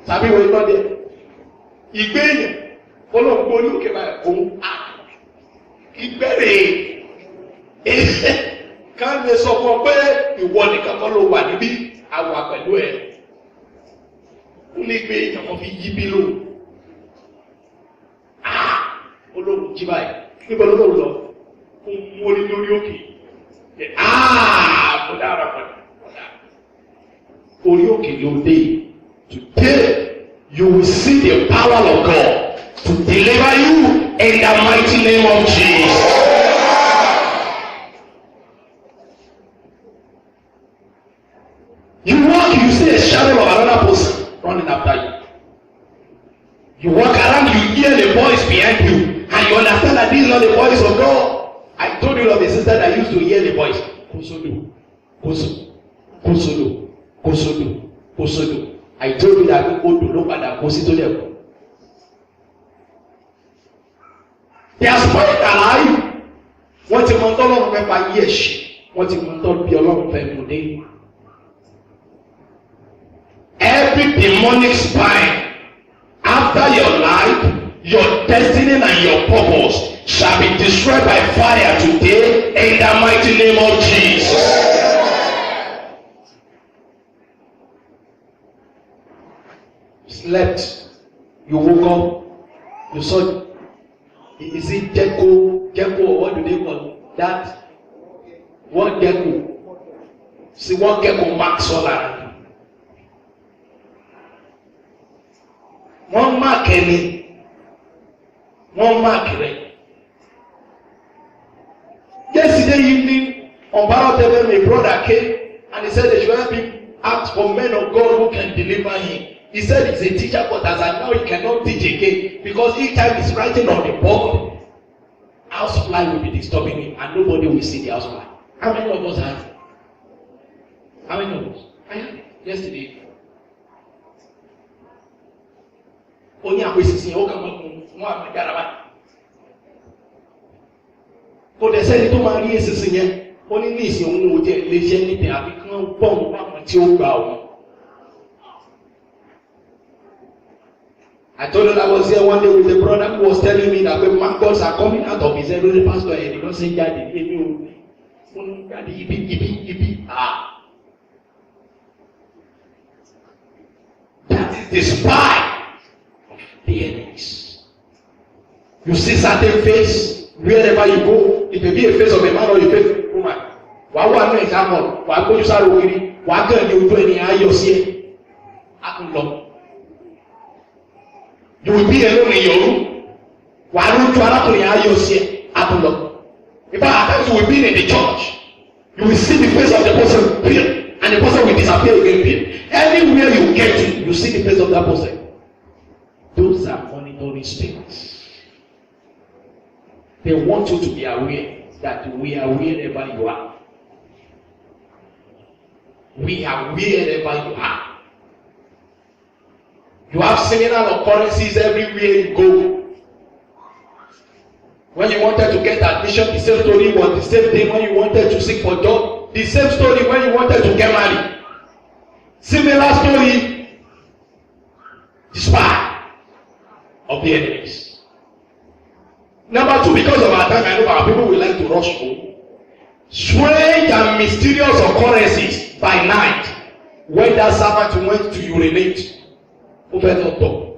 Sabi was not there. He made him. Oh no, go look at my home. He buried. Can't they support where you ìwọ nìkan kọ́ ló wà níbí àwà pẹ̀lú ẹ̀. Ó lè gbé èèyàn kan fi yí bí lò. Olóhùn jí báyìí. Níbo ló lọ? Ó mú orí lórí òkè. Mo dára padà. Orí òkè ló dé. Today you will see the power of God to deliver you in the mighty name of Jesus. You walk, you see a shadow of another person running after you. You walk around, you hear the voice behind you, and you understand that this is not the voice of God. I told you of a sister that used to hear the voice. Kosodo, Kosodo, Kosodo, Kosodo, Kosodo. I told you that Odo no pada Kosodo level. They are spoiled alive. Wọ́n ti mọ tọ́lọ́run fẹ́ fa yí ẹ̀ṣẹ̀. Wọ́n ti mọ tọ́ bí Ọlọ́run fẹ́ mú dé. Every demonic spine after your life, your destiny and your purpose shall be destroyed by fire today in the mighty name of Jesus. Slept, you woke up, you saw, is it gecko, or what do they call that? What gecko? See what gecko marks all around. One mark any, one mark rẹ̀. Yesterday evening, on Barrow TV, my brother came and he said they should help him ask for men of God who can deliver him. He said he's a teacher, but as I know he cannot teach again because each time he's writing on the board, housefly will be disturbing him and nobody will see the housefly. How many of us have it? How many of us? I had it yesterday. Only a question, ó kàn mọ́ fún àwọn ìjàràbá. Kò dẹ̀ sẹ́ni tó máa rí èsìsì yẹn, ó ní ní ìsìn òun ò jẹ́ iléeṣẹ́ níbi àbí kí wọ́n bọ́ọ̀mù báwọn tí ó gbà òun. I told you that I was here one day with a brother who was telling me that when maggots are coming out of his head, the pastor and he don't say jáde, èmi ò ní jáde ibi. That is the spy. The enemies. You see certain face wherever you go. It may be a face of a man or a face of a woman. Wàá wà ní example, wàá gbójú sáré ògiri, wàá kàn ní ojú ẹni ayọ̀ sí ẹ. A kò lọ. You will be alone in your room. Wàá lójú arákùnrin ayọ̀ sí ẹ. A kò lọ. In fact, at times you will be in the church. You will see the face of the person pale, and the person will disappear again pale. Anywhere you get to, you see the face of that person. Those are monitoring spirits. They want you to be aware that we are wherever you are. We are wherever you are. You have similar occurrences everywhere you go. When you wanted to get admission, the same story was the same thing when you wanted to seek for job. The same story when you wanted to get married. Similar story. The spy of the enemies. Number two, because of our time, I know our people will like to rush home. Strange and mysterious occurrences by night when that servant went to urinate over the top.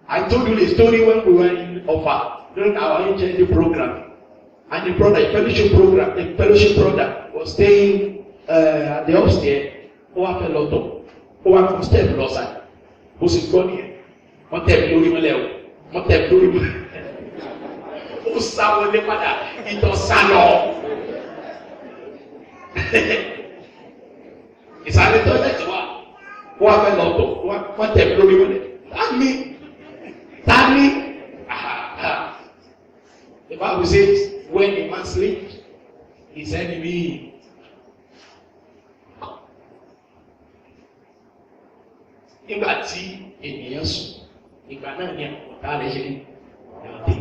I told you the story when we were in Offa during our HND program. And the brother, the fellowship brother was staying at the upstairs. Ó wá fẹ́ lọ tọ̀. Ó wá fún step lọ side. Ó sì gbọ́ nìyẹn. Wọ́n tẹ̀ mí lórí mọ́lẹ̀ o. Wọ́n tẹ̀ mí lórí mọ́lẹ̀. Ó sá wọlé padà. Ìtọ̀ sá lọ. Ìsàlẹ̀ tọ́lẹ̀tì wa. Ó wá fẹ́ lọ tọ̀. Wọ́n tẹ̀ mí lórí mọ́lẹ̀. Tani. The Bible says when a man sleeps, his enemy. Nígbà tí ènìyàn sùn, ìgbà náà ni ọ̀tá rẹ̀ ṣe ní ìyàdé.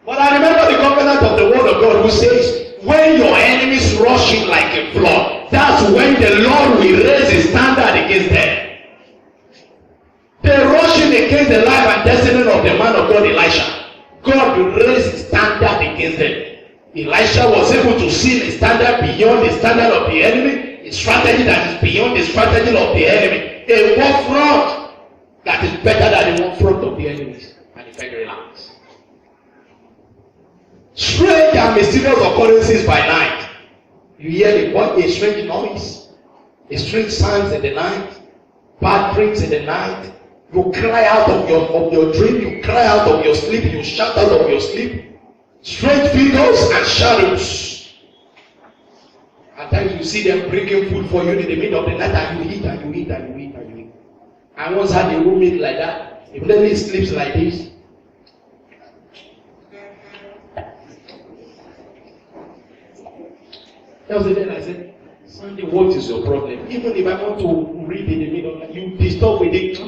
But I remember the covenant of the word of God who says, when your enemies rush in like a flood, that's when the Lord will raise his standard against them. They're rushing against the life and destiny of the man of God, Elisha. God will raise his standard against them. Elisha was able to see a standard beyond the standard of the enemy, a strategy that is beyond the strategy of the enemy, a war front that is better than the war front of the enemies, and he fell relaxed. Strange and mysterious occurrences by night. You hear a strange noise, a strange sounds in the night, bad dreams in the night. You cry out of your dream, you cry out of your sleep, you shout out of your sleep. Strange figures and shadows. At times you see them bringing food for you in the middle of the night, and you eat and you eat and you eat and you eat. I once had a roommate like that. Immediately he sleeps like this. That was the day I said, Sunday, what is your problem? Even if I want to read in the middle of the night, you disturb with it.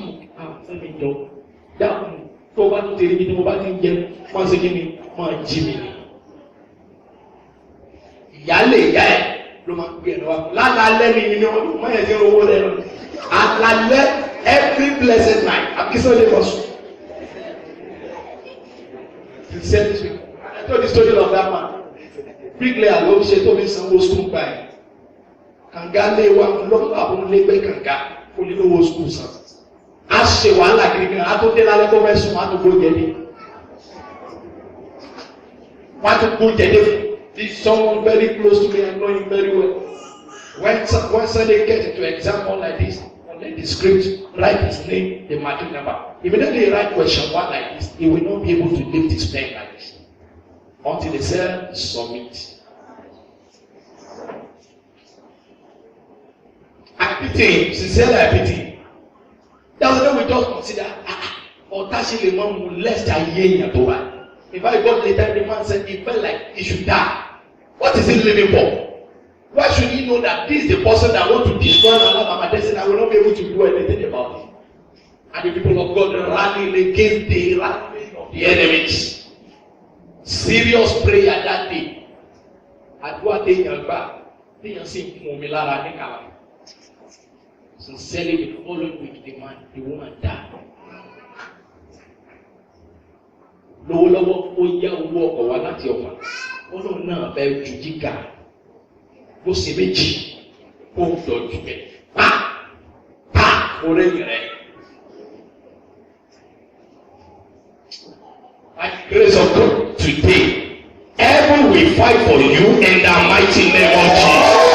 Let me go. That tó bá tún tẹ̀lé bí mo bá ti ń jẹ wọ́n ṣe kí ni wọ́n jí mi ni. Ìyáálé ìyá ẹ̀ ló máa ń gbé ẹ̀rọ wa. Lálálẹ́ ni wọ́n máa yẹ kí owó rẹ̀ lọ. Àlálẹ́ every blessed night. Akínsọ́lé lọ sùn. He said this week. I told the story of that man. Bricklayer ló ṣe tó fi sanwó school báyìí. Kànga lé wa lọ́kọ̀ àbúrò lé gbé kànga kó lè lówó school san. A ṣe wàhálà kiri kan, a tó dé lálẹ́ tó fẹ́ sùn, a tó gbó jẹ́dé. Wọ́n á tó gbó jẹ́dé. This is someone very close to me, I know him very well. When Sunday gets into exam hall like this, and then the script, write his name, the matric number. Immediately he write question 1 like this, he will not be able to lift his pen like this. Until they say submit. I pity him, sincerely I pity him. That's why we just consider, or Tashi the man who less than a year to one. If I got later, the man said he felt like he should die. What is he living for? Why should he know that this is the person that wants to destroy my life and my destiny? I will not be able to do anything about it. And the people of God rallying against the rallying of the enemies. Serious prayer that day. Àdúrà téèyàn gbà, téèyàn sì fún omi lára ní kàwá. Sincerely, the following week, the woman died. Lọ́wọ́lọ́wọ́ ó yá owó ọkọ̀ wá láti ọ̀fà. Ó lóun náà fẹ́ ju jíga. Bó ṣe méjì, ó ń dọ̀jú bẹ̀. Pa! Orí rẹ̀. By the grace of God, today, heaven will fight for you in the mighty name of Jesus.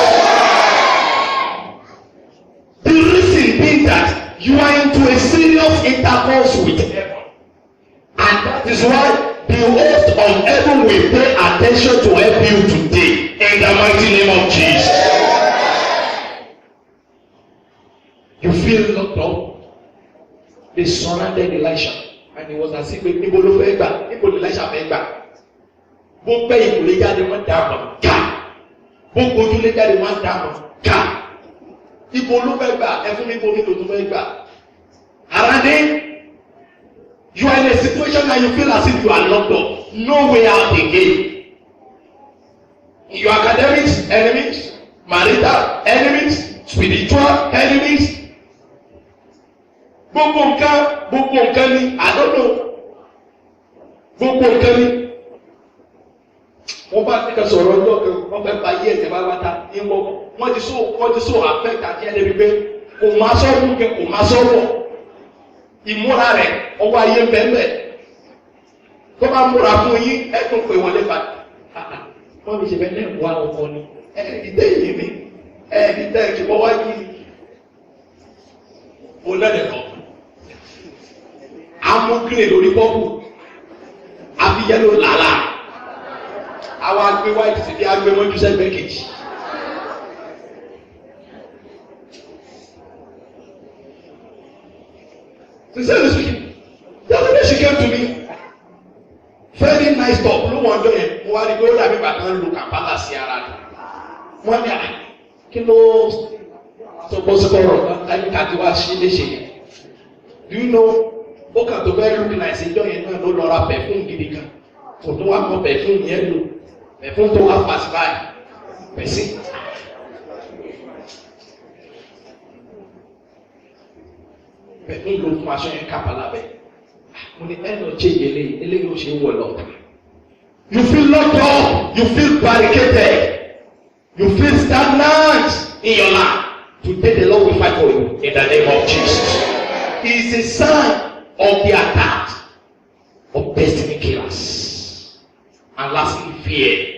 The reason being that you are into a serious intercourse with heaven. And that is why the host of heaven will pay attention to help you today in the mighty name of Jesus. You feel locked up. They surrounded Elisha. And it was as if níbo ló fẹ́ gbà, níbo Elisha fẹ́ gbà. Bó pẹ́ ìkùlé jáde wọ́n dà mọ́ ká. Bó gbójúlé jáde wọ́n dà mọ́ ká. Ibo ló fẹ́ gbà, ẹ fún mi ibo mi tó tún fẹ́ gbà. Àràdé, you are in a situation that you feel as if you are locked up. No way out again. Your academics, enemies, marital, enemies, spiritual, enemies. Gbogbo nǹkan ni, I don't know. Gbogbo nǹkan ni. Wọ́n bá ní ká sọ̀rọ̀ ọjọ́ kan, wọ́n fẹ́ bá yí ẹ̀jẹ̀ bá wá ta ní wọ́n. Wọ́n ti so affect àti ẹni wípé kò máa sọ́wọ́ kẹ kò máa sọ́wọ́. Ìmúra rẹ̀ ọwọ́ ayé bẹ́ẹ̀ tó bá múra fún yín ẹ̀ tó pè wọlé bá. Wọ́n mi ṣe bẹ́ẹ̀ náà wá ọkọ ni. Ẹ̀ẹ́dìtẹ́ yìí mi, ẹ̀ẹ́dìtẹ́ ìjùbọ̀ wájú ni. Mo lẹ́dẹ̀ lọ. Amúgírè lórí pọ́pù. Abiyẹ́lò làlá. Àwọn agbé white ti di agbé mọ́jú sẹ́gbẹ́ kejì. Sincerely speaking, the other day she came to me. Very nice talk. Ló wọ́n jọ yẹn. Mo wá rí pé ó dàbí bàtà ń lo kàmpálà sí ara rẹ̀. Wọ́n ní kí ló sọ́kọ́sọ́kọ́rọ̀ láyé káàdì wá sí léṣe yẹn. Do you know ó kàn tó fẹ́ lókè náà ìṣèjọ́ yẹn náà ló lọ ra pẹ̀fún gidi kan. Kò tó wá mọ pẹ̀fún yẹn lò. Pẹ̀fún tó wá pàṣípàì. Pẹ̀sí. Pẹ̀fún ló fún aṣọ yẹn kápá lábẹ́. Mo ní ẹ̀ lọ ṣe eléyìí ó ṣe wọ̀ lọ́ta. You feel locked up. You feel barricaded. You feel stagnant in your life. Today the Lord will fight for you in the name of Jesus. It is a sign of the attack of destiny killers. And lastly, fear.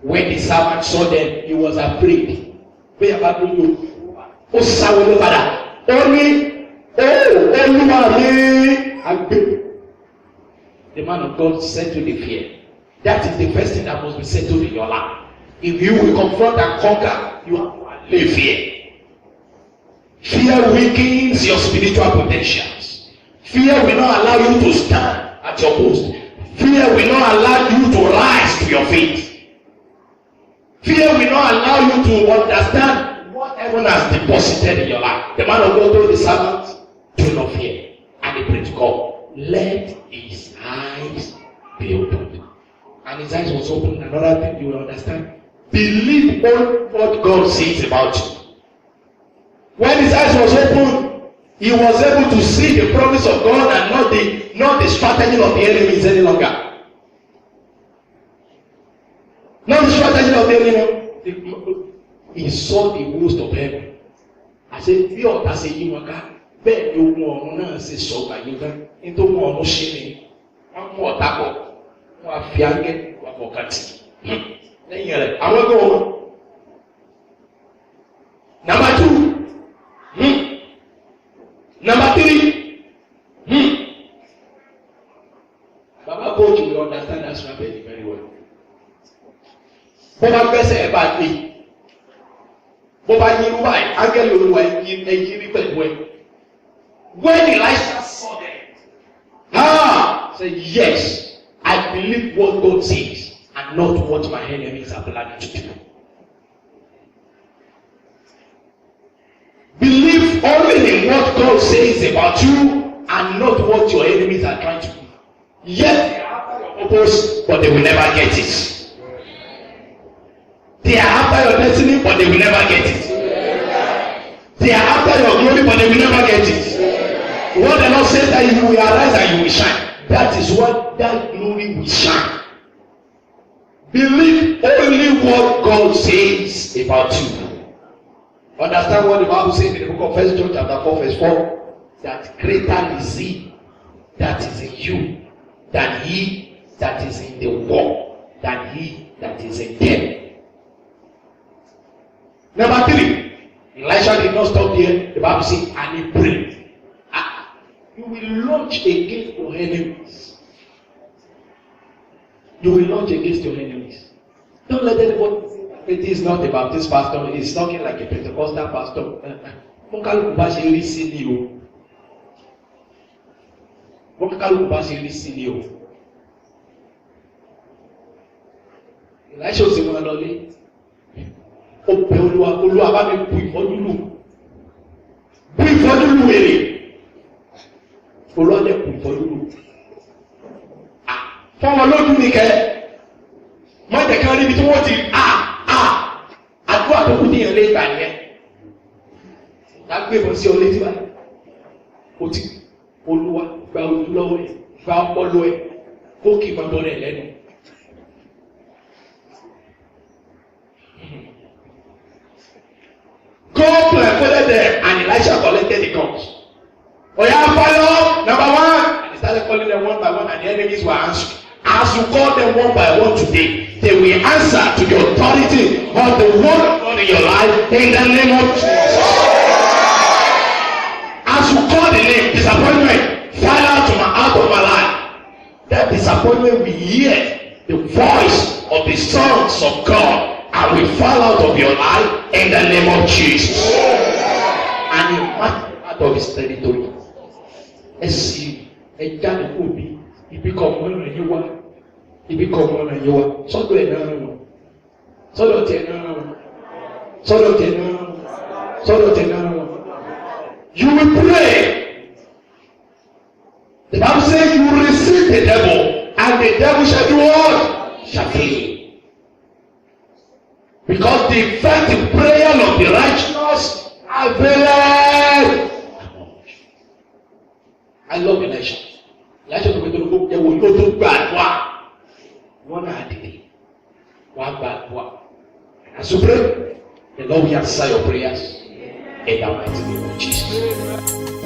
When the servant saw them, he was afraid. The man of God settled the fear. That is the first thing that must be settled in your life. If you will confront and conquer, you have to live fear. Fear weakens your spiritual potentials. Fear will not allow you to stand at your post. Fear will not allow you to rise to your feet. Fear will not allow you to understand what heaven has deposited in your life. The man of God told the servant, do not fear. And he prayed to God, let his eyes be opened. And his eyes was opened. Another thing you will understand. Believe all what God says about you. When his eyes was opened, he was able to see the promise of God and not the strategy of the enemies any longer. Not the strategy of the enemy. He saw the host of heaven. I said, bí ọ̀tá ṣe yí wọn ká, bẹ́ẹ̀ ni ogun ọ̀run náà ṣe sọ gbàyè gan. Nítorí wọn ọ̀run ṣe ni, wọ́n mú ọ̀tá pọ̀, wọ́n á fi áńgẹ́ wà fọ̀ọ̀kan tì. Lẹ́yìn rẹ̀, àwọn ẹgbẹ́ wọn. Number 2. Number 3. Baba Boji will understand that strategy very well. Bó bá gbẹ́sẹ̀ ẹ̀ bá gbé, bó bá yí irú báyìí, áńgẹ́lì olúwa ẹ̀yí rí pẹ̀lú ẹ̀. When Elisha saw them, say yes, I believe what God says and not what my enemies are planning to do. Believe only in what God says about you and not what your enemies are trying to do. Yes, they are after your purpose, but they will never get it. They are after your destiny, but they will never get it. They are after your glory, but they will never get it. What the Lord says that you will arise and you will shine. That is what that glory will shine. Believe only what God says about you. Understand what the Bible says in the book of 1 John chapter 4 verse 4. That greater is he that is in you than he that is in the world, than he that is in them. Number 3, Elisha did not stop there. The Bible says, and he prayed. You will launch against your enemies. You will launch against your enemies. Don't let anybody say that it is not a Baptist pastor. It is talking like a Pentecostal pastor. Mọ́kálùkù bá ṣe rí sí ni o. Mọ́kálùkù bá ṣe rí sí ni o. Elisha ò sì mọ́ lọ lé. Ó bẹ Olúwa bá mi bu ìfọ́jú lù. Bu ìfọ́jú lù èrè. Olúwa dẹ̀ bu ìfọ́jú lù. Fọ́nmọ lójú ni kẹ́. Má jẹ́ kí wọ́n níbi tí wọ́n ti àdúrà tó kú níyàn lé ìgbà yẹn. Lágbé ìbọn sí ọ létí báyìí. O ti Olúwa gba ojú lọ́wọ́ ẹ̀, gba ọpọlọ ẹ̀, kó kì í máa bọ́ rẹ̀ lẹ́nu. God blindfolded them and Elisha collected the guns. Oya fire, number 1. And he started calling them one by one and the enemies were answering. As you call them one by one today, they will answer to the authority of the word of God in your life in the name of Jesus. As you call the name, disappointment, fire out of my life. That disappointment will hear the voice of the sons of God and will fall out of your life in the name of Jesus. And you march out of his territory. Ibi kan ọmọ náà yé wá, ibi kan ọmọ náà yé wá, sọ́dọ̀ ẹ̀ náà wọ̀, sọ́dọ̀ tẹ̀ náà wọ̀, sọ́dọ̀ tẹ̀ náà wọ̀, sọ́dọ̀ tẹ̀ náà wọ̀. You will pray. The Bible says you will resist the devil, and the devil shall do what? Shall flee. Because the effective prayer of the righteous availeth. I love Elisha. Elisha tó gbẹdọ̀ ló jẹ́ wo yóò tó gbàdúrà One day. One bad one. As you pray, the Lord will answer your prayers in the mighty name of Jesus.